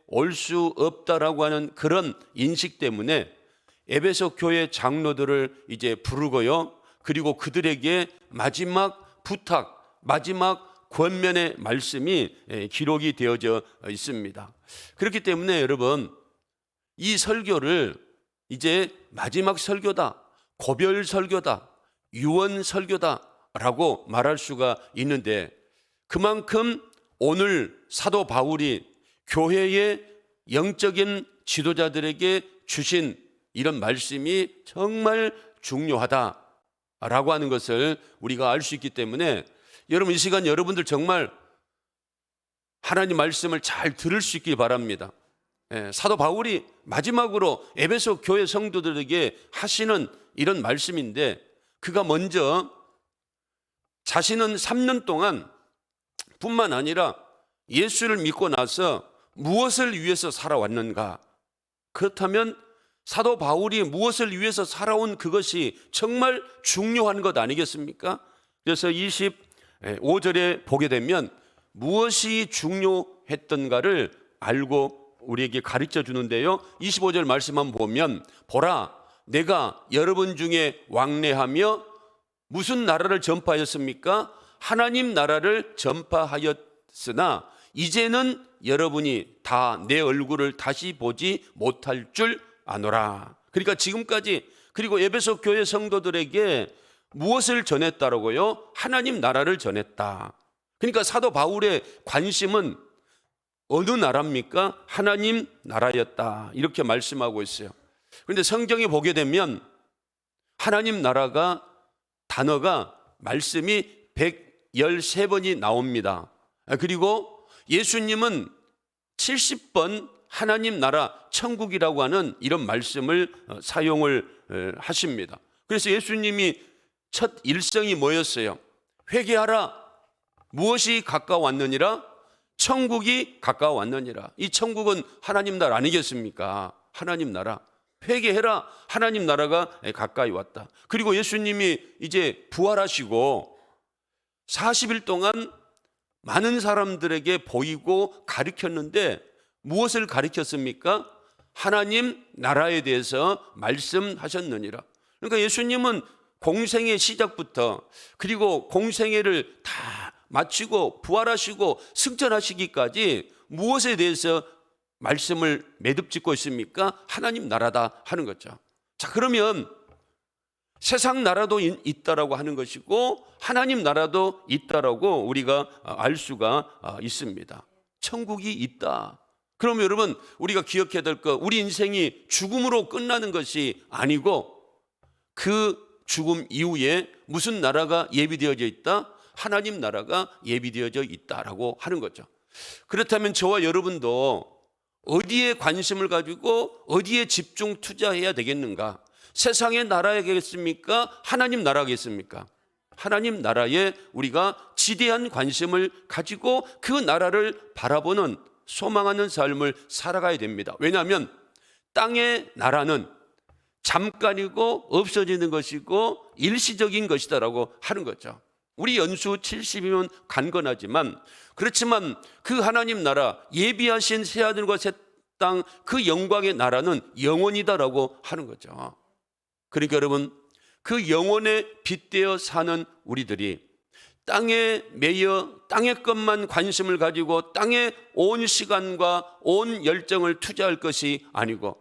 올 수 없다라고 하는 그런 인식 때문에 에베소 교회 장로들을 이제 부르고요. 그리고 그들에게 마지막 부탁, 마지막 권면의 말씀이 기록이 되어져 있습니다. 그렇기 때문에 여러분, 이 설교를 이제 마지막 설교다, 고별 설교다, 유언 설교다라고 말할 수가 있는데, 그만큼 오늘 사도 바울이 교회의 영적인 지도자들에게 주신 이런 말씀이 정말 중요하다라고 하는 것을 우리가 알 수 있기 때문에, 여러분 이 시간 여러분들 정말 하나님 말씀을 잘 들을 수 있기 바랍니다. 사도 바울이 마지막으로 에베소 교회 성도들에게 하시는 이런 말씀인데, 그가 먼저 자신은 3년 동안 뿐만 아니라 예수를 믿고 나서 무엇을 위해서 살아왔는가? 그렇다면 사도 바울이 무엇을 위해서 살아온 그것이 정말 중요한 것 아니겠습니까? 그래서 25절에 보게 되면 무엇이 중요했던가를 알고 우리에게 가르쳐 주는데요. 25절 말씀 한번 보면, 보라, 내가 여러분 중에 왕래하며 무슨 나라를 전파하였습니까? 하나님 나라를 전파하였으나 이제는 여러분이 다 내 얼굴을 다시 보지 못할 줄 아노라. 그러니까 지금까지, 그리고 에베소 교회 성도들에게 무엇을 전했다라고요? 하나님 나라를 전했다. 그러니까 사도 바울의 관심은 어느 나라입니까? 하나님 나라였다, 이렇게 말씀하고 있어요. 그런데 성경에 보게 되면 하나님 나라가, 단어가, 말씀이 113번이 나옵니다. 그리고 예수님은 70번 하나님 나라 천국이라고 하는 이런 말씀을 사용을 하십니다. 그래서 예수님이 첫 일성이 뭐였어요? 회개하라, 무엇이 가까웠느니라? 천국이 가까웠느니라. 이 천국은 하나님 나라 아니겠습니까? 하나님 나라. 회개해라, 하나님 나라가 가까이 왔다. 그리고 예수님이 이제 부활하시고 40일 동안 많은 사람들에게 보이고 가르쳤는데 무엇을 가르쳤습니까? 하나님 나라에 대해서 말씀하셨느니라. 그러니까 예수님은 공생의 시작부터, 그리고 공생애를 다 마치고 부활하시고 승천하시기까지 무엇에 대해서 말씀을 매듭짓고 있습니까? 하나님 나라다 하는 거죠. 자, 그러면 세상 나라도 있다라고 하는 것이고 하나님 나라도 있다라고 우리가 알 수가 있습니다. 천국이 있다. 그럼 여러분, 우리가 기억해야 될 것, 우리 인생이 죽음으로 끝나는 것이 아니고 그 죽음 이후에 무슨 나라가 예비되어져 있다? 하나님 나라가 예비되어져 있다라고 하는 거죠. 그렇다면 저와 여러분도 어디에 관심을 가지고 어디에 집중 투자해야 되겠는가? 세상의 나라겠습니까? 하나님 나라겠습니까? 하나님 나라에 우리가 지대한 관심을 가지고 그 나라를 바라보는, 소망하는 삶을 살아가야 됩니다. 왜냐하면 땅의 나라는 잠깐이고 없어지는 것이고 일시적인 것이다라고 하는 거죠. 우리 연수 70이면 간건하지만, 그렇지만 그 하나님 나라, 예비하신 새하늘과 새 땅, 그 영광의 나라는 영원이다라고 하는 거죠. 그러니까 여러분, 그 영혼에 빗대어 사는 우리들이 땅에 매여 땅의 것만 관심을 가지고 땅에 온 시간과 온 열정을 투자할 것이 아니고,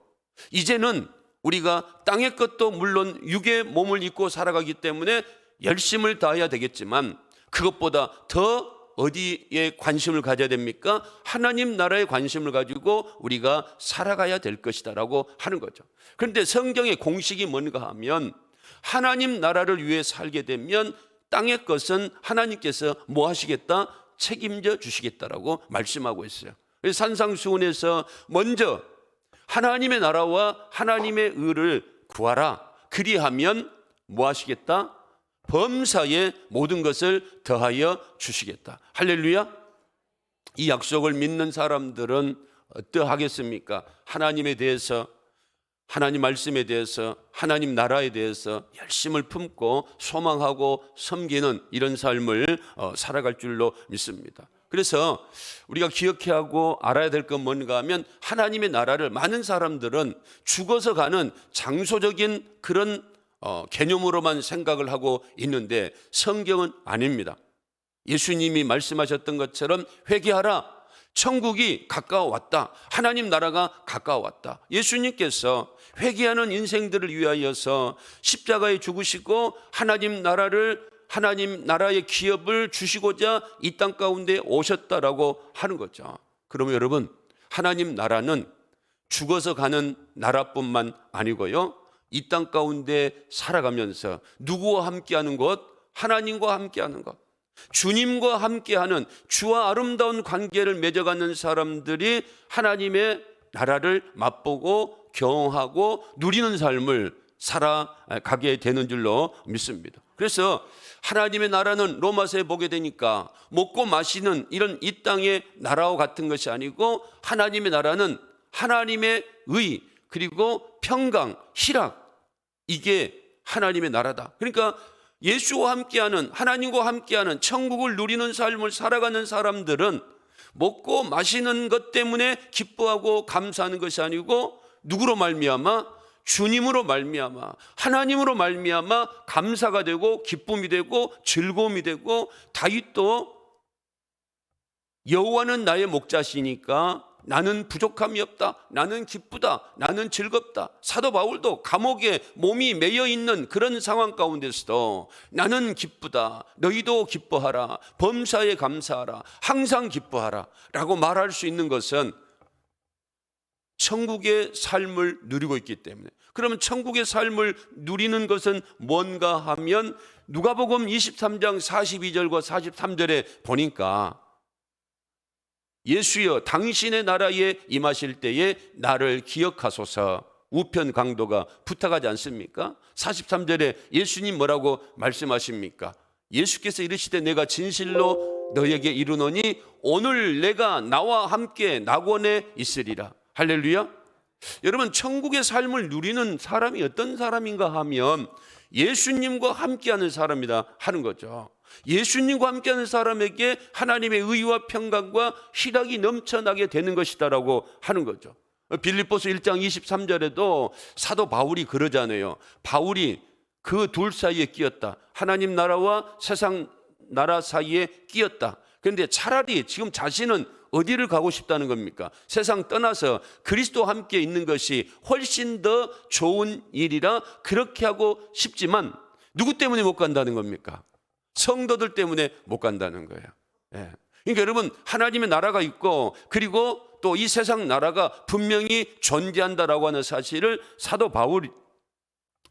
이제는 우리가 땅의 것도 물론 육의 몸을 입고 살아가기 때문에 열심을 다해야 되겠지만, 그것보다 더 어디에 관심을 가져야 됩니까? 하나님 나라에 관심을 가지고 우리가 살아가야 될 것이다라고 하는 거죠. 그런데 성경의 공식이 뭔가 하면, 하나님 나라를 위해 살게 되면 땅의 것은 하나님께서 뭐 하시겠다? 책임져 주시겠다라고 말씀하고 있어요. 그래서 산상수훈에서 먼저 하나님의 나라와 하나님의 의를 구하라, 그리하면 뭐 하시겠다? 범사에 모든 것을 더하여 주시겠다. 할렐루야. 이 약속을 믿는 사람들은 어떠하겠습니까? 하나님에 대해서, 하나님 말씀에 대해서, 하나님 나라에 대해서 열심을 품고 소망하고 섬기는 이런 삶을 살아갈 줄로 믿습니다. 그래서 우리가 기억해야 하고 알아야 될 건 뭔가 하면 하나님의 나라를 많은 사람들은 죽어서 가는 장소적인 그런 개념으로만 생각을 하고 있는데 성경은 아닙니다. 예수님이 말씀하셨던 것처럼 회개하라. 천국이 가까워왔다. 하나님 나라가 가까워왔다. 예수님께서 회개하는 인생들을 위하여서 십자가에 죽으시고 하나님 나라의 기업을 주시고자 이 땅 가운데 오셨다라고 하는 거죠. 그러면 여러분, 하나님 나라는 죽어서 가는 나라뿐만 아니고요, 이 땅 가운데 살아가면서 누구와 함께하는 것? 하나님과 함께하는 것. 주님과 함께하는 주와 아름다운 관계를 맺어가는 사람들이 하나님의 나라를 맛보고 경험하고 누리는 삶을 살아가게 되는 줄로 믿습니다. 그래서 하나님의 나라는 로마서에 보게 되니까 먹고 마시는 이런 이 땅의 나라와 같은 것이 아니고 하나님의 나라는 하나님의 의 그리고 평강, 희락, 이게 하나님의 나라다. 그러니까 예수와 함께하는, 하나님과 함께하는 천국을 누리는 삶을 살아가는 사람들은 먹고 마시는 것 때문에 기뻐하고 감사하는 것이 아니고 누구로 말미암아? 주님으로 말미암아, 하나님으로 말미암아 감사가 되고 기쁨이 되고 즐거움이 되고, 다윗도 여호와는 나의 목자시니까 나는 부족함이 없다, 나는 기쁘다, 나는 즐겁다. 사도 바울도 감옥에 몸이 매여 있는 그런 상황 가운데서도 나는 기쁘다, 너희도 기뻐하라, 범사에 감사하라, 항상 기뻐하라 라고 말할 수 있는 것은 천국의 삶을 누리고 있기 때문에. 그러면 천국의 삶을 누리는 것은 뭔가 하면 누가복음 23장 42절과 43절에 보니까 예수여 당신의 나라에 임하실 때에 나를 기억하소서 우편 강도가 부탁하지 않습니까? 43절에 예수님 뭐라고 말씀하십니까? 예수께서 이르시되 내가 진실로 너에게 이르노니 오늘 내가 나와 함께 낙원에 있으리라. 할렐루야. 여러분, 천국의 삶을 누리는 사람이 어떤 사람인가 하면 예수님과 함께하는 사람이다 하는 거죠. 예수님과 함께하는 사람에게 하나님의 의와 평강과 희락이 넘쳐나게 되는 것이다라고 하는 거죠. 빌립보서 1장 23절에도 사도 바울이 그러잖아요. 바울이 그 둘 사이에 끼었다. 하나님 나라와 세상 나라 사이에 끼었다. 그런데 차라리 지금 자신은 어디를 가고 싶다는 겁니까? 세상 떠나서 그리스도와 함께 있는 것이 훨씬 더 좋은 일이라 그렇게 하고 싶지만 누구 때문에 못 간다는 겁니까? 성도들 때문에 못 간다는 거예요. 그러니까 여러분, 하나님의 나라가 있고 그리고 또 이 세상 나라가 분명히 존재한다라고 하는 사실을 사도 바울이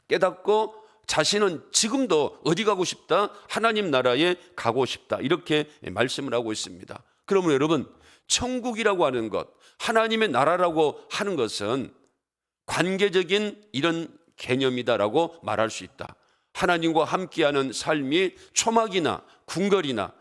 깨닫고 자신은 지금도 어디 가고 싶다? 하나님 나라에 가고 싶다. 이렇게 말씀을 하고 있습니다. 그러면 여러분, 천국이라고 하는 것, 하나님의 나라라고 하는 것은 관계적인 이런 개념이다라고 말할 수 있다. 하나님과 함께하는 삶이 초막이나 궁궐이나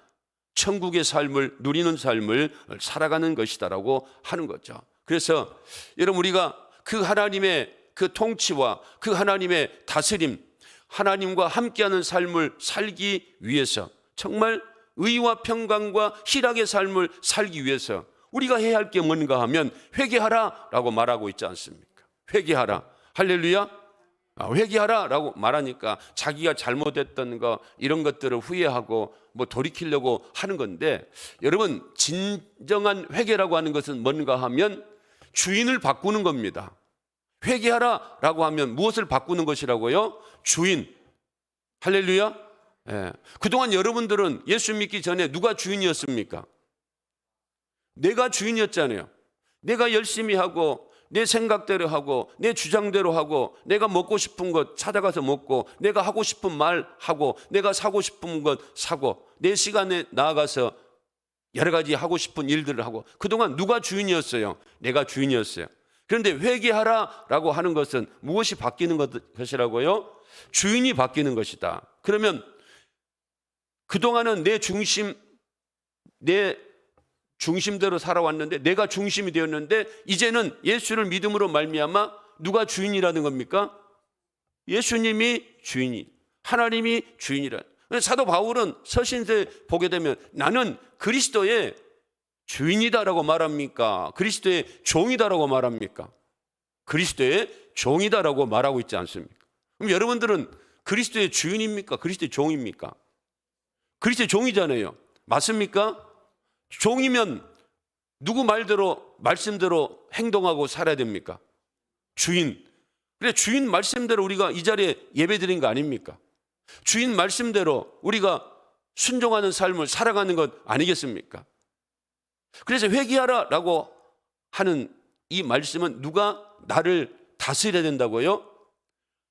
천국의 삶을 누리는 삶을 살아가는 것이다라고 하는 거죠. 그래서 여러분, 우리가 그 하나님의 그 통치와 그 하나님의 다스림, 하나님과 함께하는 삶을 살기 위해서, 정말 의와 평강과 희락의 삶을 살기 위해서 우리가 해야 할 게 뭔가 하면 회개하라라고 말하고 있지 않습니까? 회개하라. 할렐루야. 회개하라라고 말하니까 자기가 잘못했던 거 이런 것들을 후회하고 뭐 돌이키려고 하는 건데, 여러분, 진정한 회개라고 하는 것은 뭔가 하면 주인을 바꾸는 겁니다. 회개하라라고 하면 무엇을 바꾸는 것이라고요? 주인. 할렐루야. 그동안 여러분들은 예수 믿기 전에 누가 주인이었습니까? 내가 주인이었잖아요. 내가 열심히 하고 내 생각대로 하고 내 주장대로 하고 내가 먹고 싶은 것 찾아가서 먹고 내가 하고 싶은 말 하고 내가 사고 싶은 것 사고 내 시간에 나아가서 여러 가지 하고 싶은 일들을 하고, 그동안 누가 주인이었어요? 내가 주인이었어요. 그런데 회개하라라고 하는 것은 무엇이 바뀌는 것이라고요? 주인이 바뀌는 것이다. 그러면 그동안은 내 중심대로 살아왔는데, 내가 중심이 되었는데, 이제는 예수를 믿음으로 말미암아 누가 주인이라는 겁니까? 예수님이 주인이, 하나님이 주인이라. 사도 바울은 서신서에 보게 되면 나는 그리스도의 주인이다라고 말합니까? 그리스도의 종이다라고 말합니까? 그리스도의 종이다라고 말하고 있지 않습니까? 그럼 여러분들은 그리스도의 주인입니까? 그리스도의 종입니까? 그리스도의 종이잖아요. 맞습니까? 종이면 누구 말대로 말씀대로 행동하고 살아야 됩니까? 주인. 그래, 주인 말씀대로 우리가 이 자리에 예배드린 거 아닙니까? 주인 말씀대로 우리가 순종하는 삶을 살아가는 것 아니겠습니까? 그래서 회개하라라고 하는 이 말씀은 누가 나를 다스려야 된다고요?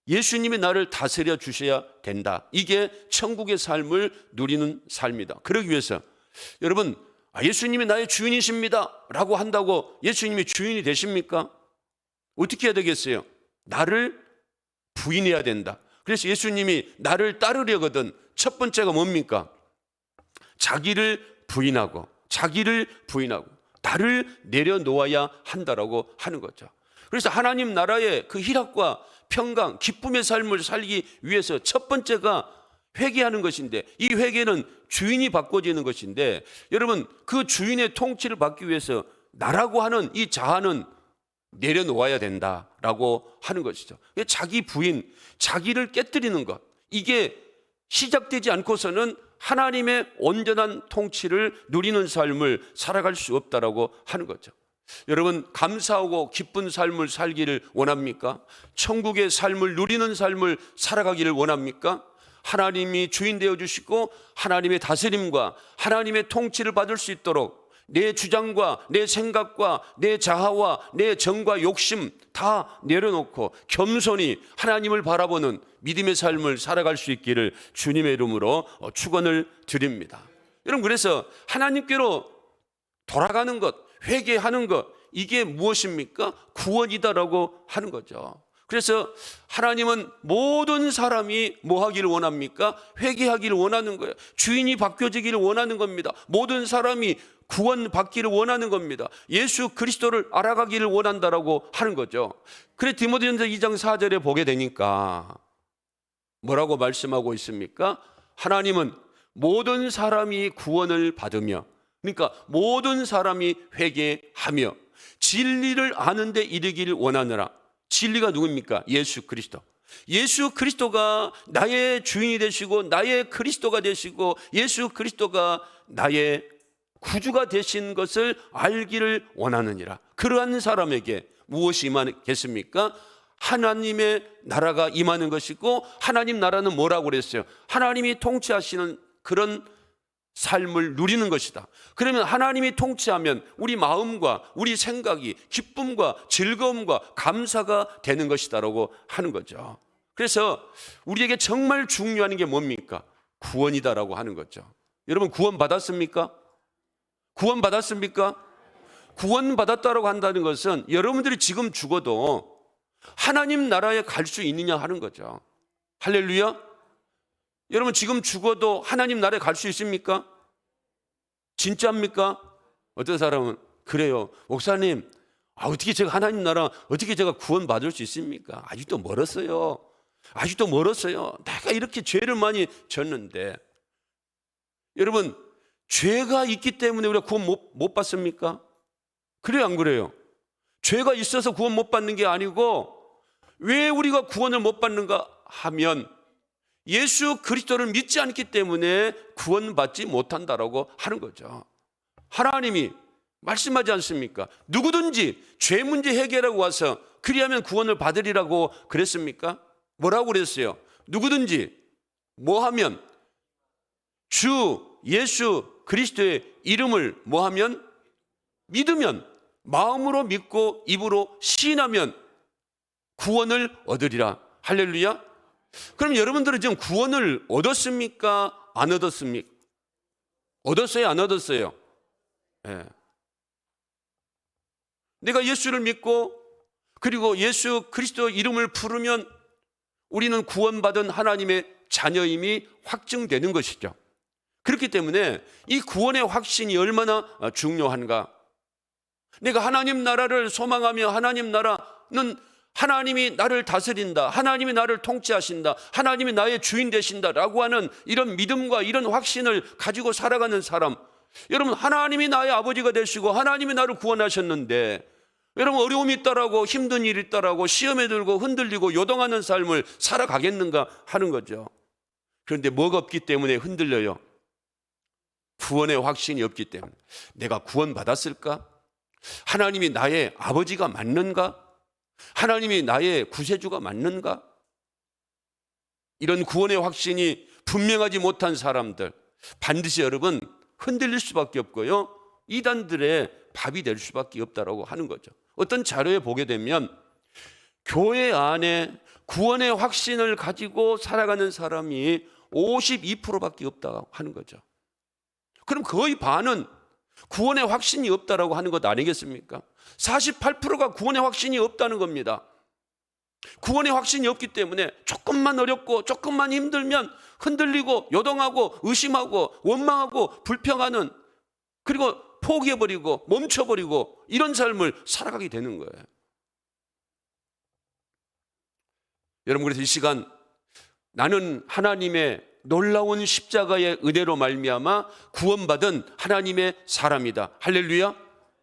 예수님이 나를 다스려 주셔야 된다. 이게 천국의 삶을 누리는 삶이다. 그러기 위해서 여러분, 예수님이 나의 주인이십니다 라고 한다고 예수님이 주인이 되십니까? 어떻게 해야 되겠어요? 나를 부인해야 된다. 그래서 예수님이 나를 따르려거든 첫 번째가 뭡니까? 자기를 부인하고 나를 내려놓아야 한다라고 하는 거죠. 그래서 하나님 나라의 그 희락과 평강, 기쁨의 삶을 살기 위해서 첫 번째가 회개하는 것인데, 이 회개는 주인이 바꿔지는 것인데, 여러분 그 주인의 통치를 받기 위해서 나라고 하는 이 자아는 내려놓아야 된다라고 하는 것이죠. 자기 부인, 자기를 깨뜨리는 것, 이게 시작되지 않고서는 하나님의 온전한 통치를 누리는 삶을 살아갈 수 없다라고 하는 거죠. 여러분, 감사하고 기쁜 삶을 살기를 원합니까? 천국의 삶을 누리는 삶을 살아가기를 원합니까? 하나님이 주인 되어 주시고 하나님의 다스림과 하나님의 통치를 받을 수 있도록 내 주장과 내 생각과 내 자아와 내 정과 욕심 다 내려놓고 겸손히 하나님을 바라보는 믿음의 삶을 살아갈 수 있기를 주님의 이름으로 축원을 드립니다. 여러분, 그래서 하나님께로 돌아가는 것, 회개하는 것, 이게 무엇입니까? 구원이다라고 하는 거죠. 그래서 하나님은 모든 사람이 뭐 하기를 원합니까? 회개하기를 원하는 거예요. 주인이 바뀌어지기를 원하는 겁니다. 모든 사람이 구원받기를 원하는 겁니다. 예수 그리스도를 알아가기를 원한다라고 하는 거죠. 그래, 디모데전서 2장 4절에 보게 되니까 뭐라고 말씀하고 있습니까? 하나님은 모든 사람이 구원을 받으며, 그러니까 모든 사람이 회개하며 진리를 아는 데 이르기를 원하느라. 진리가 누굽니까? 예수 그리스도. 예수 그리스도가 나의 주인이 되시고 나의 그리스도가 되시고 예수 그리스도가 나의 구주가 되신 것을 알기를 원하느니라. 그러한 사람에게 무엇이 임하겠습니까? 하나님의 나라가 임하는 것이고, 하나님 나라는 뭐라고 그랬어요? 하나님이 통치하시는 그런 삶을 누리는 것이다. 그러면 하나님이 통치하면 우리 마음과 우리 생각이 기쁨과 즐거움과 감사가 되는 것이다라고 하는 거죠. 그래서 우리에게 정말 중요한 게 뭡니까? 구원이다라고 하는 거죠. 여러분, 구원 받았습니까? 구원 받았습니까? 구원 받았다라고 한다는 것은 여러분들이 지금 죽어도 하나님 나라에 갈 수 있느냐 하는 거죠. 할렐루야. 여러분, 지금 죽어도 하나님 나라에 갈 수 있습니까? 진짜입니까? 어떤 사람은 그래요. 목사님, 어떻게 제가 하나님 나라, 어떻게 제가 구원 받을 수 있습니까? 아직도 멀었어요. 아직도 멀었어요. 내가 이렇게 죄를 많이 졌는데. 여러분, 죄가 있기 때문에 우리가 구원 못 받습니까? 그래요, 안 그래요? 죄가 있어서 구원 못 받는 게 아니고, 왜 우리가 구원을 못 받는가 하면 예수 그리스도를 믿지 않기 때문에 구원받지 못한다라고 하는 거죠. 하나님이 말씀하지 않습니까? 누구든지 죄 문제 해결하고 와서 그리하면 구원을 받으리라고 그랬습니까? 뭐라고 그랬어요? 누구든지 뭐 하면, 주 예수 그리스도의 이름을 뭐 하면, 믿으면, 마음으로 믿고 입으로 시인하면 구원을 얻으리라. 할렐루야. 그럼 여러분들은 지금 구원을 얻었습니까? 안 얻었습니까? 얻었어요? 안 얻었어요? 네. 내가 예수를 믿고 그리고 예수 그리스도 이름을 부르면 우리는 구원받은 하나님의 자녀임이 확증되는 것이죠. 그렇기 때문에 이 구원의 확신이 얼마나 중요한가. 내가 하나님 나라를 소망하며 하나님 나라는 하나님이 나를 다스린다, 하나님이 나를 통치하신다, 하나님이 나의 주인 되신다라고 하는 이런 믿음과 이런 확신을 가지고 살아가는 사람, 여러분, 하나님이 나의 아버지가 되시고 하나님이 나를 구원하셨는데 여러분, 어려움이 있다라고, 힘든 일이 있다라고 시험에 들고 흔들리고 요동하는 삶을 살아가겠는가 하는 거죠. 그런데 뭐가 없기 때문에 흔들려요? 구원의 확신이 없기 때문에. 내가 구원받았을까? 하나님이 나의 아버지가 맞는가? 하나님이 나의 구세주가 맞는가? 이런 구원의 확신이 분명하지 못한 사람들, 반드시 여러분 흔들릴 수밖에 없고요, 이단들의 밥이 될 수밖에 없다라고 하는 거죠. 어떤 자료에 보게 되면 교회 안에 구원의 확신을 가지고 살아가는 사람이 52%밖에 없다고 하는 거죠. 그럼 거의 반은 구원의 확신이 없다라고 하는 것 아니겠습니까? 48%가 구원의 확신이 없다는 겁니다. 구원의 확신이 없기 때문에 조금만 어렵고 조금만 힘들면 흔들리고 요동하고 의심하고 원망하고 불평하는, 그리고 포기해버리고 멈춰버리고 이런 삶을 살아가게 되는 거예요. 여러분, 그래서 이 시간 나는 하나님의 놀라운 십자가의 은혜로 말미암아 구원받은 하나님의 사람이다. 할렐루야.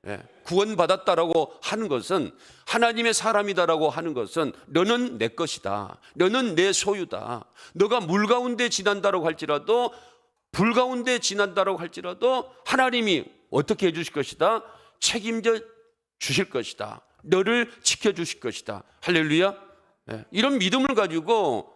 네. 구원받았다라고 하는 것은, 하나님의 사람이다라고 하는 것은 너는 내 것이다, 너는 내 소유다, 너가 물 가운데 지난다라고 할지라도 불 가운데 지난다라고 할지라도 하나님이 어떻게 해주실 것이다? 책임져 주실 것이다, 너를 지켜주실 것이다. 할렐루야. 네. 이런 믿음을 가지고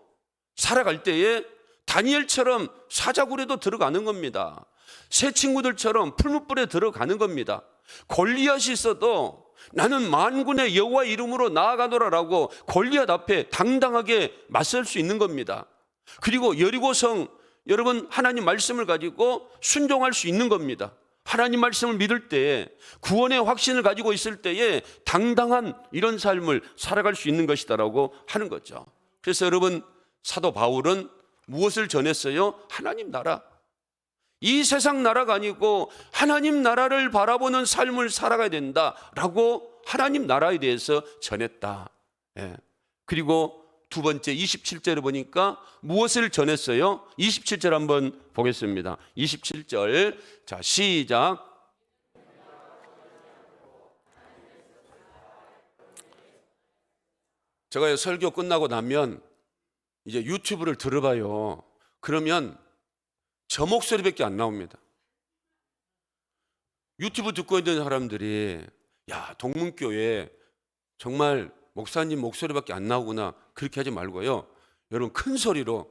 살아갈 때에 다니엘처럼 사자굴에도 들어가는 겁니다. 새 친구들처럼 풀무불에 들어가는 겁니다. 골리앗이 있어도 나는 만군의 여호와 이름으로 나아가노라라고 골리앗 앞에 당당하게 맞설 수 있는 겁니다. 그리고 여리고성, 여러분, 하나님 말씀을 가지고 순종할 수 있는 겁니다. 하나님 말씀을 믿을 때에, 구원의 확신을 가지고 있을 때에 당당한 이런 삶을 살아갈 수 있는 것이다라고 하는 거죠. 그래서 여러분, 사도 바울은 무엇을 전했어요? 하나님 나라. 이 세상 나라가 아니고 하나님 나라를 바라보는 삶을 살아가야 된다라고 하나님 나라에 대해서 전했다. 예. 그리고 두 번째 27절에 보니까 무엇을 전했어요? 27절 한번 보겠습니다. 27절. 자, 시작. 제가 설교 끝나고 나면 이제 유튜브를 들어봐요. 그러면 저 목소리밖에 안 나옵니다. 유튜브 듣고 있는 사람들이, 야, 동문교회 정말 목사님 목소리밖에 안 나오구나, 그렇게 하지 말고요, 여러분 큰 소리로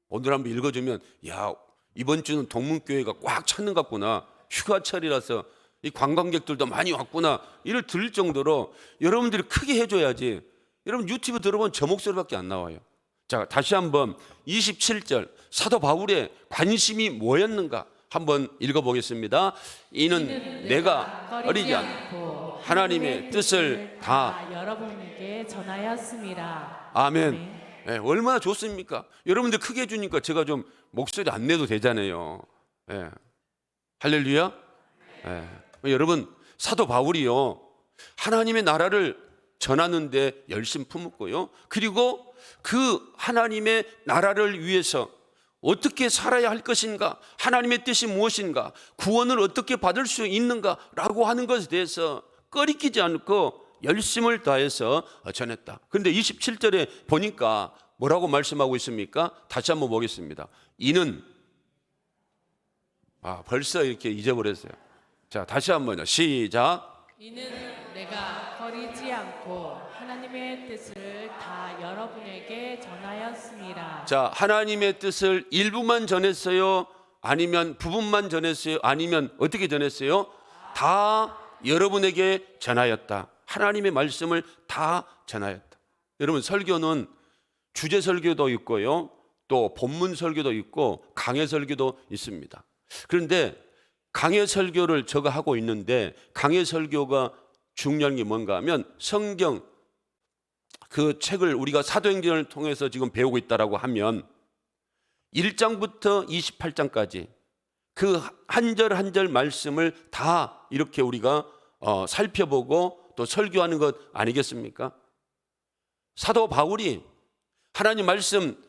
오늘 한번 읽어주면, 야, 이번 주는 동문교회가 꽉 찼는 것 같구나, 휴가철이라서 이 관광객들도 많이 왔구나, 이를 들을 정도로 여러분들이 크게 해줘야지. 여러분 유튜브 들어보면 저 목소리밖에 안 나와요. 자, 다시 한번 27절, 사도 바울의 관심이 뭐였는가 한번 읽어보겠습니다. 이는 내가 어리지 않고 하나님의 뜻을 다 여러분에게 전하였습니다. 아멘. 네, 얼마나 좋습니까? 여러분들 크게 해주니까 제가 좀 목소리 안 내도 되잖아요. 네. 할렐루야. 네. 여러분, 사도 바울이요, 하나님의 나라를 전하는데 열심 품었고요, 그리고 그 하나님의 나라를 위해서 어떻게 살아야 할 것인가, 하나님의 뜻이 무엇인가, 구원을 어떻게 받을 수 있는가라고 하는 것에 대해서 꺼리끼지 않고 열심을 다해서 전했다. 그런데 27절에 보니까 뭐라고 말씀하고 있습니까? 다시 한번 보겠습니다. 이는, 벌써 이렇게 잊어버렸어요. 자, 다시 한번요. 시작. 이는 내가 버리지 않고 하나님의 뜻을 다 여러분에게 전하였습니다. 자, 하나님의 뜻을 일부만 전했어요? 아니면 부분만 전했어요? 아니면 어떻게 전했어요? 다 여러분에게 전하였다. 하나님의 말씀을 다 전하였다. 여러분, 설교는 주제 설교도 있고요, 또 본문 설교도 있고 강해 설교도 있습니다. 그런데 강해 설교를 제가 하고 있는데, 강해 설교가 중요한 게 뭔가 하면, 성경 그 책을 우리가 사도행전을 통해서 지금 배우고 있다라고 하면 1장부터 28장까지 그 한 절 한 절 말씀을 다 이렇게 우리가 살펴보고 또 설교하는 것 아니겠습니까? 사도 바울이 하나님 말씀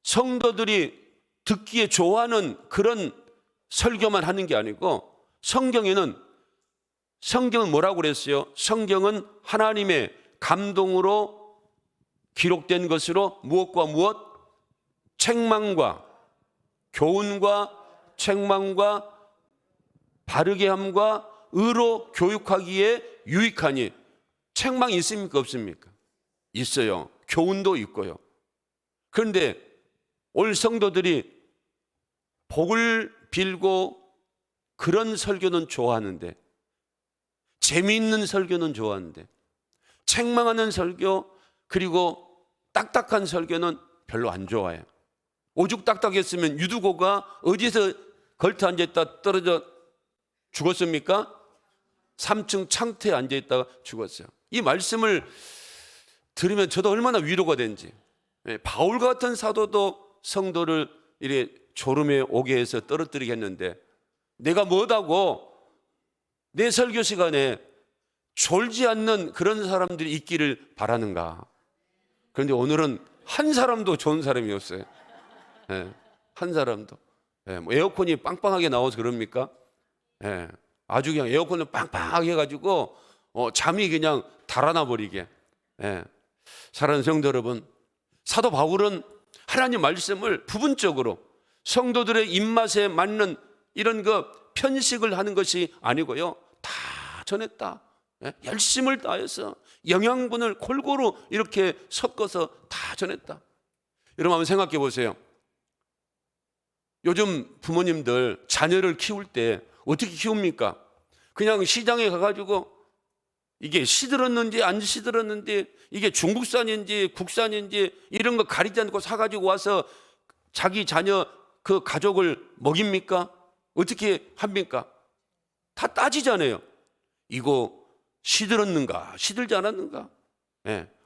성도들이 듣기에 좋아하는 그런 설교만 하는 게 아니고 성경은 뭐라고 그랬어요? 성경은 하나님의 감동으로 기록된 것으로 무엇과 무엇? 책망과 교훈과 책망과 바르게 함과 의로 교육하기에 유익하니. 책망이 있습니까? 없습니까? 있어요. 교훈도 있고요. 그런데 올 성도들이 복을 빌고 그런 설교는 좋아하는데, 재미있는 설교는 좋아하는데, 책망하는 설교 그리고 딱딱한 설교는 별로 안 좋아해요. 오죽 딱딱했으면 유두고가 어디서 걸터 앉아있다 떨어져 죽었습니까? 3층 창틀에 앉아있다가 죽었어요. 이 말씀을 들으면 저도 얼마나 위로가 되는지. 바울 같은 사도도 성도를 이래 졸음에 오게 해서 떨어뜨리게 했는데, 내가 뭐다고 내 설교 시간에 졸지 않는 그런 사람들이 있기를 바라는가. 그런데 오늘은 한 사람도 좋은 사람이 없어요. 한 사람도. 뭐 에어컨이 빵빵하게 나와서 그럽니까? 아주 그냥 에어컨을 빵빵하게 해가지고 잠이 그냥 달아나 버리게. 사랑하는 성도 여러분, 사도 바울은 하나님 말씀을 부분적으로 성도들의 입맛에 맞는 이런 편식을 하는 것이 아니고요, 다 전했다. 열심을 다해서 영양분을 골고루 이렇게 섞어서 다 전했다. 여러분 한번 생각해 보세요. 요즘 부모님들 자녀를 키울 때 어떻게 키웁니까? 그냥 시장에 가가지고 이게 시들었는지 안 시들었는지, 이게 중국산인지 국산인지 이런 거 가리지 않고 사가지고 와서 자기 자녀 그 가족을 먹입니까? 어떻게 합니까? 다 따지잖아요. 이거 시들었는가 시들지 않았는가.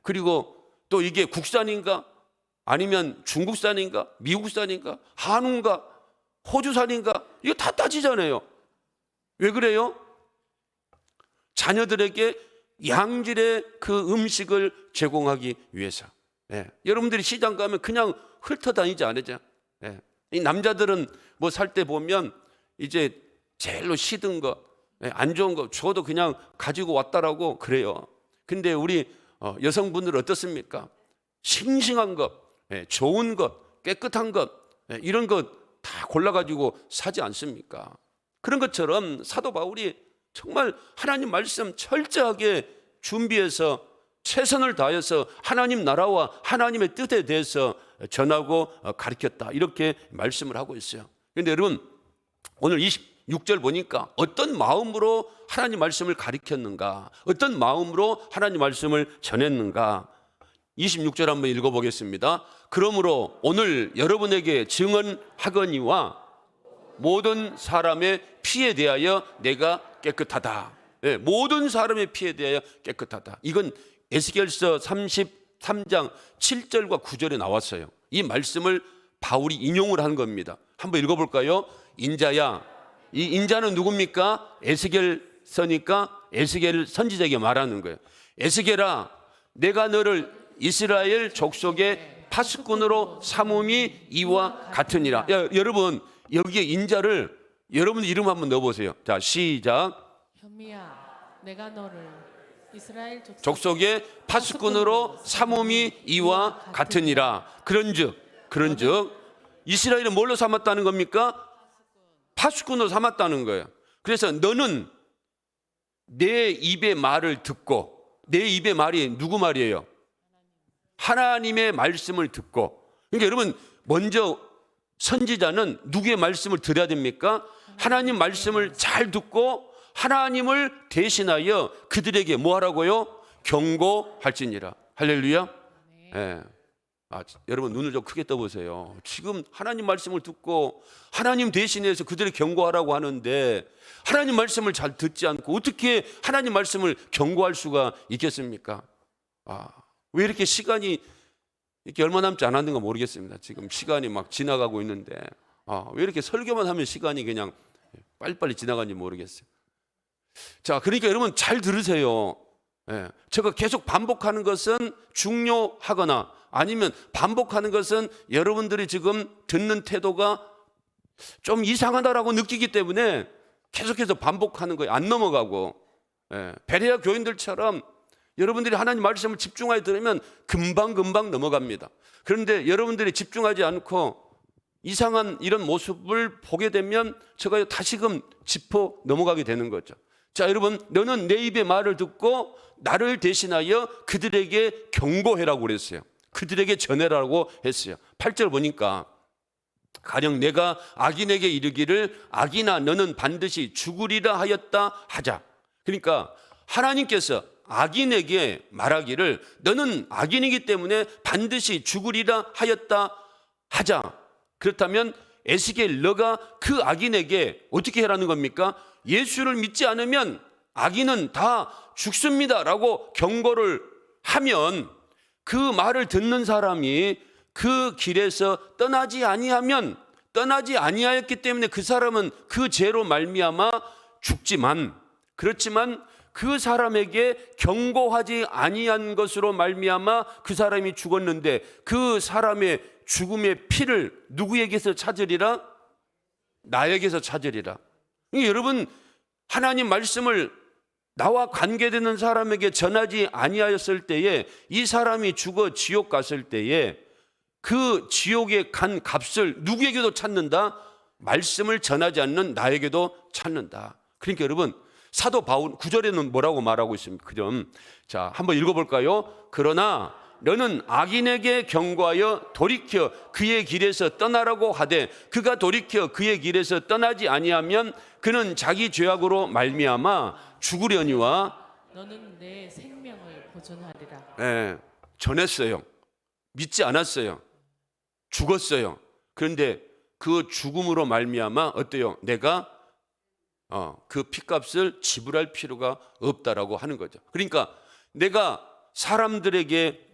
그리고 또 이게 국산인가 아니면 중국산인가 미국산인가 한우인가 호주산인가, 이거 다 따지잖아요. 왜 그래요? 자녀들에게 양질의 그 음식을 제공하기 위해서. 여러분들이 시장 가면 그냥 훑어다니지 않으죠? 이 남자들은 뭐 살 때 보면 이제 제일로 시든 거, 안 좋은 거 줘도 그냥 가지고 왔다라고 그래요. 근데 우리 여성분들은 어떻습니까? 싱싱한 것, 좋은 것, 깨끗한 것, 이런 것 다 골라가지고 사지 않습니까? 그런 것처럼 사도 바울이 정말 하나님 말씀 철저하게 준비해서 최선을 다해서 하나님 나라와 하나님의 뜻에 대해서 전하고 가르쳤다, 이렇게 말씀을 하고 있어요. 그런데 여러분 오늘 26절 보니까 어떤 마음으로 하나님 말씀을 가르쳤는가, 어떤 마음으로 하나님 말씀을 전했는가. 26절 한번 읽어보겠습니다. 그러므로 오늘 여러분에게 증언하거니와 모든 사람의 피에 대하여 내가 깨끗하다. 모든 사람의 피에 대하여 깨끗하다. 이건 에스겔서 33장 7절과 9절에 나왔어요. 이 말씀을 바울이 인용을 한 겁니다. 한번 읽어볼까요? 인자야. 이 인자는 누굽니까? 에스겔서니까 에스겔 선지자에게 말하는 거예요. 에스겔아, 내가 너를 이스라엘 족속의 파수꾼으로 삼음이 이와 같으니라. 여러분 여기에 인자를 여러분 이름 한번 넣어보세요. 자, 시작. 현미야, 내가 너를 이스라엘 족속의 파수꾼으로 삼음이 이와 같으니라. 그런즉 이스라엘은 뭘로 삼았다는 겁니까? 파수꾼으로 삼았다는 거예요. 그래서 너는 내 입의 말을 듣고, 내 입의 말이 누구 말이에요? 하나님의 말씀을 듣고. 그러니까 여러분 먼저 선지자는 누구의 말씀을 들어야 됩니까? 하나님 말씀을 잘 듣고 하나님을 대신하여 그들에게 뭐 하라고요? 경고할지니라. 할렐루야. 여러분 눈을 좀 크게 떠보세요. 지금 하나님 말씀을 듣고 하나님 대신해서 그들을 경고하라고 하는데 하나님 말씀을 잘 듣지 않고 어떻게 하나님 말씀을 경고할 수가 있겠습니까? 왜 이렇게 시간이 이렇게 얼마 남지 않았는가 모르겠습니다. 지금 시간이 막 지나가고 있는데 왜 이렇게 설교만 하면 시간이 그냥 빨리빨리 지나가는지 모르겠어요. 자, 그러니까 여러분 잘 들으세요. 제가 계속 반복하는 것은 중요하거나 아니면 반복하는 것은 여러분들이 지금 듣는 태도가 좀 이상하다라고 느끼기 때문에 계속해서 반복하는 거예요. 안 넘어가고. 베레아 교인들처럼 여러분들이 하나님 말씀을 집중하여 들으면 금방 넘어갑니다. 그런데 여러분들이 집중하지 않고 이상한 이런 모습을 보게 되면 제가 다시금 짚어 넘어가게 되는 거죠. 자, 여러분, 너는 내 입의 말을 듣고 나를 대신하여 그들에게 경고해라고 그랬어요. 그들에게 전해라고 했어요. 8절 보니까 가령 내가 악인에게 이르기를 악인아 너는 반드시 죽으리라 하였다 하자. 그러니까 하나님께서 악인에게 말하기를 너는 악인이기 때문에 반드시 죽으리라 하였다 하자. 그렇다면 에스겔 너가 그 악인에게 어떻게 해라는 겁니까? 예수를 믿지 않으면 악인은 다 죽습니다라고 경고를 하면 그 말을 듣는 사람이 그 길에서 떠나지 아니하였기 때문에 그 사람은 그 죄로 말미암아 죽지만, 그렇지만 그 사람에게 경고하지 아니한 것으로 말미암아 그 사람이 죽었는데 그 사람의 죽음의 피를 누구에게서 찾으리라? 나에게서 찾으리라. 여러분, 하나님 말씀을 나와 관계되는 사람에게 전하지 아니하였을 때에 이 사람이 죽어 지옥 갔을 때에 그 지옥에 간 값을 누구에게도 찾는다? 말씀을 전하지 않는 나에게도 찾는다. 그러니까 여러분, 사도 바울 9절에는 뭐라고 말하고 있습니까? 그럼 자, 한번 읽어볼까요? 그러나 너는 악인에게 경고하여 돌이켜 그의 길에서 떠나라고 하되 그가 돌이켜 그의 길에서 떠나지 아니하면 그는 자기 죄악으로 말미암아 죽으려니와 너는 내 생명을 보존하리라. 전했어요. 믿지 않았어요. 죽었어요. 그런데 그 죽음으로 말미암아 어때요? 내가 그 피값을 지불할 필요가 없다라고 하는 거죠. 그러니까 내가 사람들에게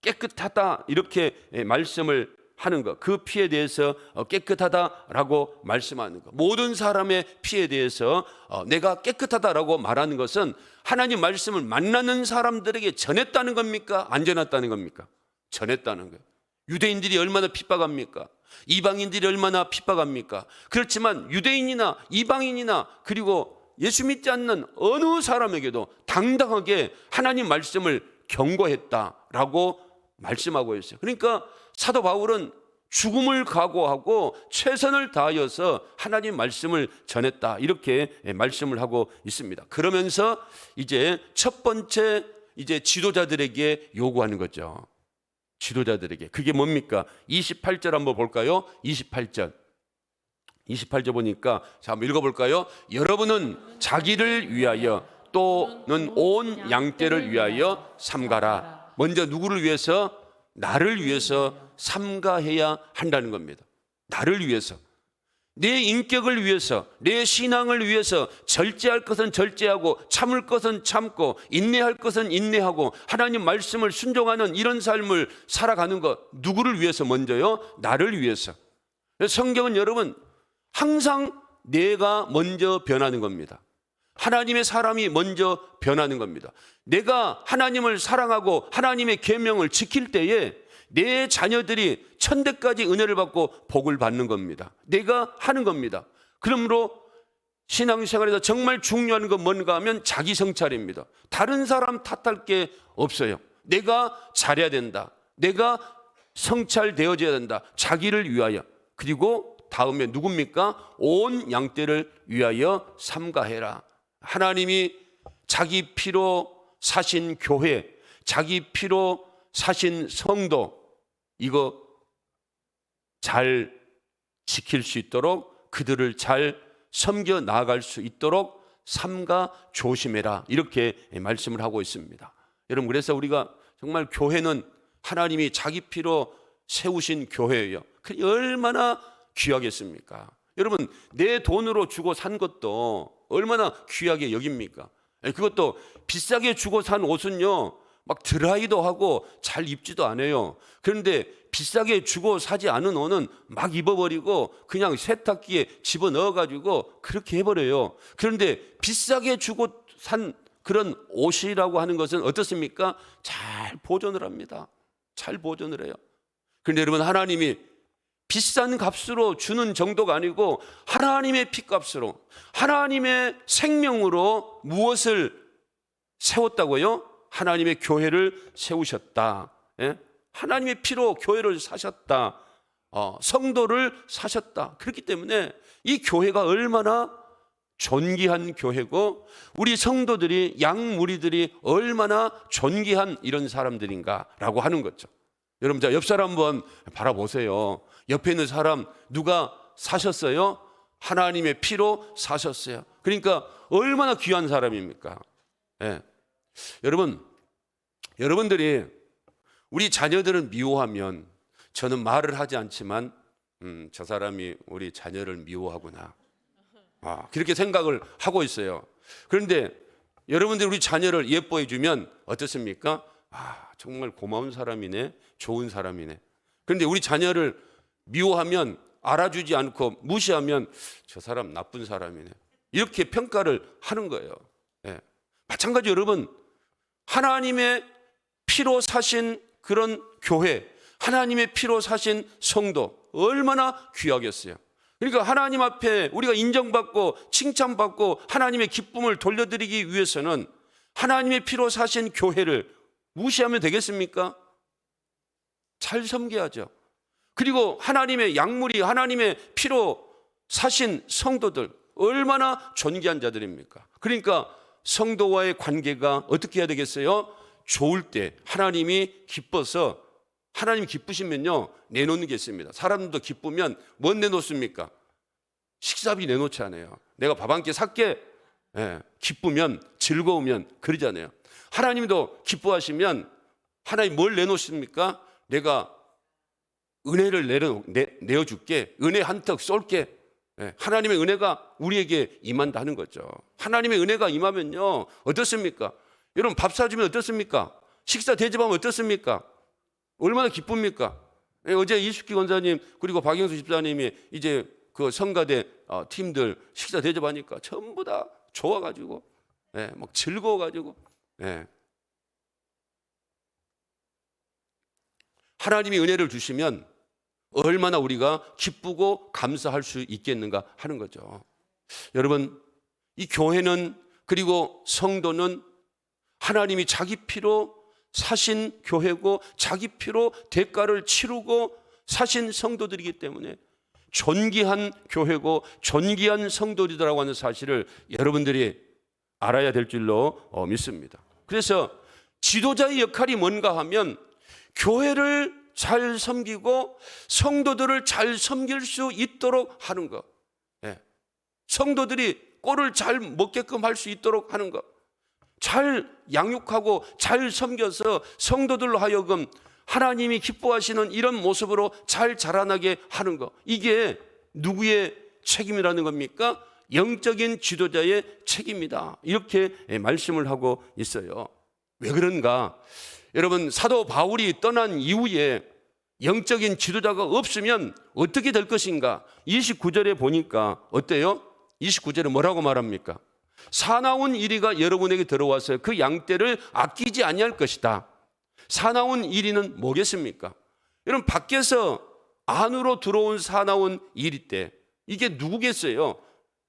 깨끗하다 이렇게 말씀을 하는 것, 그 피에 대해서 깨끗하다라고 말씀하는 것, 모든 사람의 피에 대해서 내가 깨끗하다라고 말하는 것은 하나님 말씀을 만나는 사람들에게 전했다는 겁니까? 안 전했다는 겁니까? 전했다는 거예요. 유대인들이 얼마나 핍박합니까? 이방인들이 얼마나 핍박합니까? 그렇지만 유대인이나 이방인이나 그리고 예수 믿지 않는 어느 사람에게도 당당하게 하나님 말씀을 경고했다라고 말씀하고 있어요. 그러니까 사도 바울은 죽음을 각오하고 최선을 다하여서 하나님 말씀을 전했다 이렇게 말씀을 하고 있습니다. 그러면서 이제 첫 번째 이제 지도자들에게 요구하는 거죠. 지도자들에게. 그게 뭡니까? 28절 한번 볼까요? 28절 보니까 자, 한번 읽어볼까요? 여러분은 자기를 위하여 또는 온 양떼를 위하여 삼가라. 먼저 누구를 위해서? 나를 위해서 삼가해야 한다는 겁니다. 나를 위해서, 내 인격을 위해서, 내 신앙을 위해서 절제할 것은 절제하고 참을 것은 참고 인내할 것은 인내하고 하나님 말씀을 순종하는 이런 삶을 살아가는 것, 누구를 위해서? 먼저요? 나를 위해서. 성경은 여러분 항상 내가 먼저 변하는 겁니다. 하나님의 사람이 먼저 변하는 겁니다. 내가 하나님을 사랑하고 하나님의 계명을 지킬 때에 내 자녀들이 천대까지 은혜를 받고 복을 받는 겁니다. 내가 하는 겁니다. 그러므로 신앙생활에서 정말 중요한 건 뭔가 하면 자기 성찰입니다. 다른 사람 탓할 게 없어요. 내가 잘해야 된다. 내가 성찰되어져야 된다. 자기를 위하여. 그리고 다음에 누굽니까? 온 양떼를 위하여 삼가해라. 하나님이 자기 피로 사신 교회, 자기 피로 사신 성도, 이거 잘 지킬 수 있도록 그들을 잘 섬겨 나아갈 수 있도록 삼가 조심해라 이렇게 말씀을 하고 있습니다. 여러분, 그래서 우리가 정말 교회는 하나님이 자기 피로 세우신 교회예요. 얼마나 귀하겠습니까? 여러분, 내 돈으로 주고 산 것도 얼마나 귀하게 여깁니까? 그것도 비싸게 주고 산 옷은요 막 드라이도 하고 잘 입지도 않아요. 그런데 비싸게 주고 사지 않은 옷은 막 입어버리고 그냥 세탁기에 집어넣어가지고 그렇게 해버려요. 그런데 비싸게 주고 산 그런 옷이라고 하는 것은 어떻습니까? 잘 보존을 합니다. 잘 보존을 해요. 그런데 여러분, 하나님이 비싼 값으로 주는 정도가 아니고 하나님의 피값으로, 하나님의 생명으로 무엇을 세웠다고요? 하나님의 교회를 세우셨다. 예? 하나님의 피로 교회를 사셨다. 성도를 사셨다. 그렇기 때문에 이 교회가 얼마나 존귀한 교회고 우리 성도들이, 양무리들이 얼마나 존귀한 이런 사람들인가라고 하는 거죠. 여러분, 자, 옆 사람 한번 바라보세요. 옆에 있는 사람 누가 사셨어요? 하나님의 피로 사셨어요. 그러니까 얼마나 귀한 사람입니까? 예. 여러분들이 우리 자녀들을 미워하면 저는 말을 하지 않지만 저 사람이 우리 자녀를 미워하구나. 그렇게 생각을 하고 있어요. 그런데 여러분들이 우리 자녀를 예뻐해 주면 어떻습니까? 정말 고마운 사람이네, 좋은 사람이네. 그런데 우리 자녀를 미워하면, 알아주지 않고 무시하면 저 사람 나쁜 사람이네, 이렇게 평가를 하는 거예요. 예. 마찬가지 여러분, 하나님의 피로 사신 그런 교회, 하나님의 피로 사신 성도 얼마나 귀하겠어요. 그러니까 하나님 앞에 우리가 인정받고 칭찬받고 하나님의 기쁨을 돌려드리기 위해서는 하나님의 피로 사신 교회를 무시하면 되겠습니까? 잘 섬겨야죠. 그리고 하나님의 양무리, 하나님의 피로 사신 성도들 얼마나 존귀한 자들입니까? 그러니까 성도와의 관계가 어떻게 해야 되겠어요? 좋을 때 하나님이 기뻐서, 하나님 기쁘시면요 내놓는 게 있습니다. 사람도 기쁘면 뭐 내놓습니까? 식사비 내놓지 않아요. 내가 밥 한 끼 살게. 예, 기쁘면, 즐거우면 그러잖아요. 하나님도 기뻐하시면 하나님 뭘 내놓습니까? 내가 은혜를 내어줄게. 은혜 한턱 쏠게. 예, 하나님의 은혜가 우리에게 임한다는 거죠. 하나님의 은혜가 임하면요 어떻습니까? 여러분, 밥 사주면 어떻습니까? 식사 대접하면 어떻습니까? 얼마나 기쁩니까? 예, 어제 이숙기 권사님 그리고 박영수 집사님이 이제 그 성가대 팀들 식사 대접하니까 전부 다 좋아가지고, 예, 막 즐거워가지고, 예. 하나님이 은혜를 주시면 얼마나 우리가 기쁘고 감사할 수 있겠는가 하는 거죠. 여러분, 이 교회는, 그리고 성도는 하나님이 자기 피로 사신 교회고 자기 피로 대가를 치르고 사신 성도들이기 때문에 존귀한 교회고 존귀한 성도들이라고 하는 사실을 여러분들이 알아야 될 줄로 믿습니다. 그래서 지도자의 역할이 뭔가 하면 교회를 잘 섬기고 성도들을 잘 섬길 수 있도록 하는 것, 예. 성도들이 꼴을 잘 먹게끔 할 수 있도록 하는 것, 잘 양육하고 잘 섬겨서 성도들로 하여금 하나님이 기뻐하시는 이런 모습으로 잘 자라나게 하는 것, 이게 누구의 책임이라는 겁니까? 영적인 지도자의 책임이다, 이렇게 말씀을 하고 있어요. 왜 그런가? 여러분, 사도 바울이 떠난 이후에 영적인 지도자가 없으면 어떻게 될 것인가? 29절에 보니까 어때요? 29절에 뭐라고 말합니까? 사나운 이리가 여러분에게 들어와서 그 양떼를 아끼지 아니할 것이다. 사나운 이리는 뭐겠습니까? 여러분, 밖에서 안으로 들어온 사나운 이리떼, 이게 누구겠어요?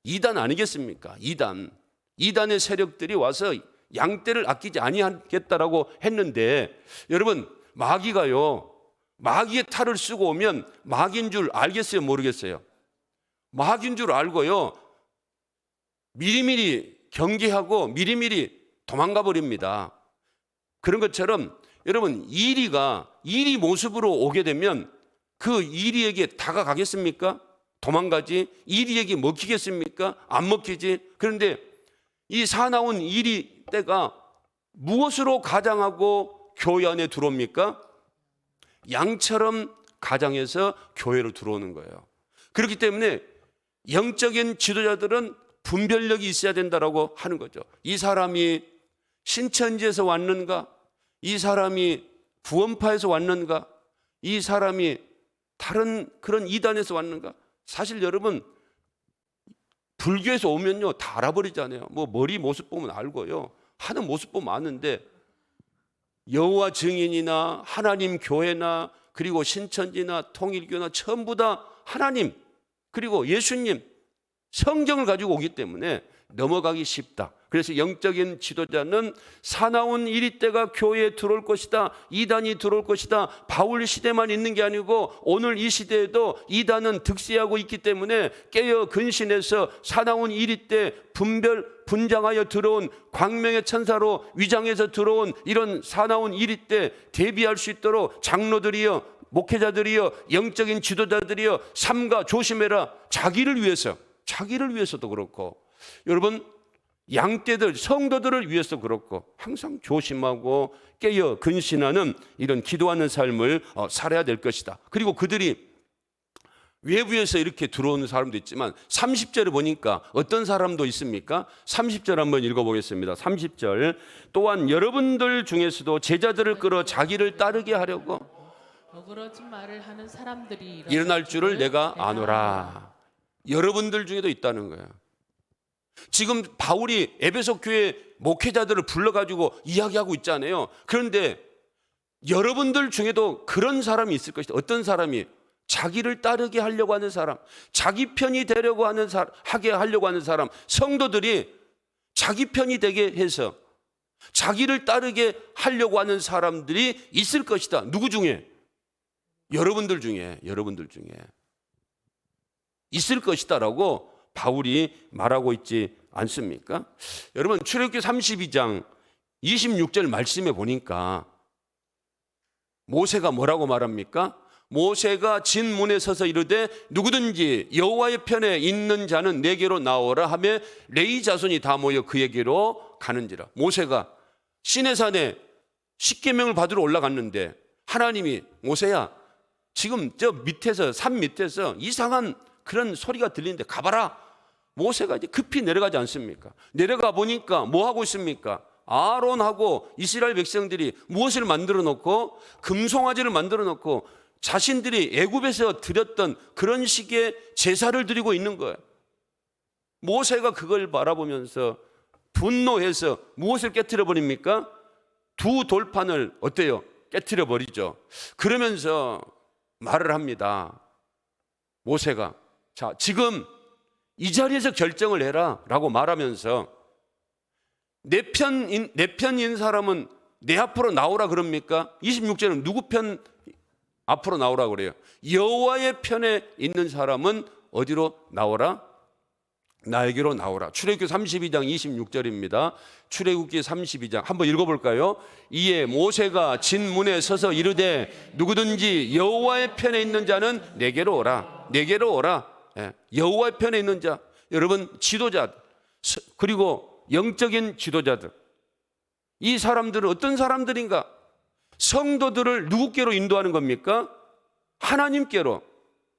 이단 아니겠습니까? 이단의 세력들이 와서 양떼를 아끼지 아니하겠다라고 했는데, 여러분, 마귀가요, 마귀의 탈을 쓰고 오면 마귀인 줄 알겠어요, 모르겠어요? 마귀인 줄 알고요 미리미리 경계하고 미리미리 도망가 버립니다. 그런 것처럼 여러분, 이리 모습으로 오게 되면 그 이리에게 다가가겠습니까? 도망가지. 이리에게 먹히겠습니까? 안 먹히지. 그런데 이 사나운 이리 때가 무엇으로 가장하고 교회 안에 들어옵니까? 양처럼 가장해서 교회로 들어오는 거예요. 그렇기 때문에 영적인 지도자들은 분별력이 있어야 된다라고 하는 거죠. 이 사람이 신천지에서 왔는가? 이 사람이 구원파에서 왔는가? 이 사람이 다른 그런 이단에서 왔는가? 사실 여러분, 불교에서 오면요 다 알아버리잖아요. 뭐 머리 모습 보면 알고요, 하는 모습 보면 아는데 여호와 증인이나 하나님 교회나 그리고 신천지나 통일교나 전부 다 하나님 그리고 예수님 성경을 가지고 오기 때문에 넘어가기 쉽다. 그래서 영적인 지도자는 사나운 이리 때가 교회에 들어올 것이다. 이단이 들어올 것이다. 바울 시대만 있는 게 아니고 오늘 이 시대에도 이단은 득세하고 있기 때문에 깨어 근신해서 사나운 이리 때 분장하여 들어온 광명의 천사로 위장해서 들어온 이런 사나운 이리 때 대비할 수 있도록 장로들이여 목회자들이여 영적인 지도자들이여 삼가 조심해라. 자기를 위해서도 그렇고 여러분 양떼들 성도들을 위해서 그렇고 항상 조심하고 깨어 근신하는 이런 기도하는 삶을 살아야 될 것이다. 그리고 그들이 외부에서 이렇게 들어오는 사람도 있지만 30절에 보니까 어떤 사람도 있습니까? 30절 한번 읽어보겠습니다. 30절 또한 여러분들 중에서도 제자들을 끌어 자기를 따르게 하려고 어그러진 말을 하는 사람들이 일어날 줄을 내가 아노라. 여러분들 중에도 있다는 거예요. 지금 바울이 에베소 교회 목회자들을 불러가지고 이야기하고 있잖아요. 그런데 여러분들 중에도 그런 사람이 있을 것이다. 어떤 사람이? 자기를 따르게 하려고 하는 사람, 자기 편이 되려고 하게 하려고 하는 사람, 성도들이 자기 편이 되게 해서 자기를 따르게 하려고 하는 사람들이 있을 것이다. 누구 중에? 여러분들 중에 있을 것이다라고 바울이 말하고 있지 않습니까? 여러분 출애굽기 32장 26절 말씀에 보니까 모세가 뭐라고 말합니까? 모세가 진문에 서서 이르되 누구든지 여호와의 편에 있는 자는 내게로 나오라 하며 레위 자손이 다 모여 그에게로 가는지라. 모세가 시내산에 십계명을 받으러 올라갔는데 하나님이 모세야 지금 저 밑에서 산 밑에서 이상한 그런 소리가 들리는데 가봐라. 모세가 이제 급히 내려가지 않습니까? 내려가 보니까 뭐 하고 있습니까? 아론하고 이스라엘 백성들이 무엇을 만들어 놓고 금송아지를 만들어 놓고 자신들이 애굽에서 드렸던 그런 식의 제사를 드리고 있는 거예요. 모세가 그걸 바라보면서 분노해서 무엇을 깨트려 버립니까? 두 돌판을 어때요? 깨트려 버리죠. 그러면서 말을 합니다. 모세가 자 지금 이 자리에서 결정을 해라 라고 말하면서 내 편인 사람은 내 앞으로 나오라 그럽니까? 26절은 누구 편 앞으로 나오라 그래요? 여호와의 편에 있는 사람은 어디로 나오라? 나에게로 나오라. 출애굽기 32장 26절입니다. 출애굽기 32장 한번 읽어볼까요? 이에 모세가 진문에 서서 이르되 누구든지 여호와의 편에 있는 자는 내게로 오라. 내게로 오라. 여호와의 편에 있는 자, 여러분 지도자 그리고 영적인 지도자들, 이 사람들은 어떤 사람들인가? 성도들을 누구께로 인도하는 겁니까? 하나님께로,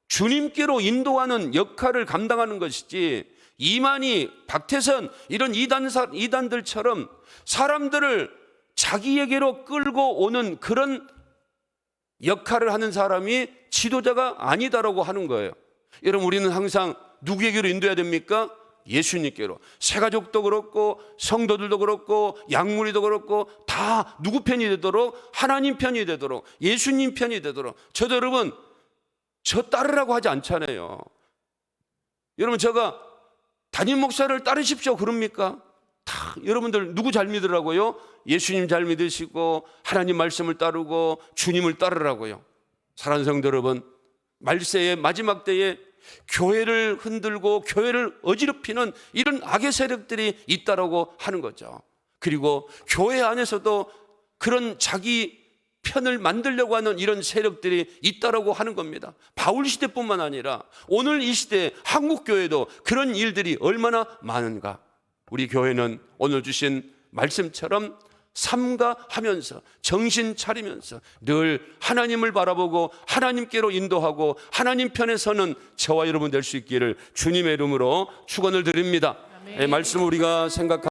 주님께로 인도하는 역할을 감당하는 것이지 이만희, 박태선 이런 이단들처럼 사람들을 자기에게로 끌고 오는 그런 역할을 하는 사람이 지도자가 아니다라고 하는 거예요. 여러분 우리는 항상 누구에게로 인도해야 됩니까? 예수님께로. 새가족도 그렇고 성도들도 그렇고 양무리도 그렇고 다 누구 편이 되도록? 하나님 편이 되도록, 예수님 편이 되도록. 저도 여러분 저 따르라고 하지 않잖아요. 여러분 제가 담임 목사를 따르십시오 그럽니까? 다 여러분들 누구 잘 믿으라고요? 예수님 잘 믿으시고 하나님 말씀을 따르고 주님을 따르라고요. 사랑하는 성도 여러분, 말세의 마지막 때에 교회를 흔들고 교회를 어지럽히는 이런 악의 세력들이 있다라고 하는 거죠. 그리고 교회 안에서도 그런 자기 편을 만들려고 하는 이런 세력들이 있다라고 하는 겁니다. 바울 시대뿐만 아니라 오늘 이 시대 한국 교회도 그런 일들이 얼마나 많은가. 우리 교회는 오늘 주신 말씀처럼 삼가하면서 정신 차리면서 늘 하나님을 바라보고 하나님께로 인도하고 하나님 편에 서는 저와 여러분 될 수 있기를 주님의 이름으로 축원을 드립니다. 말씀 우리가 생각하고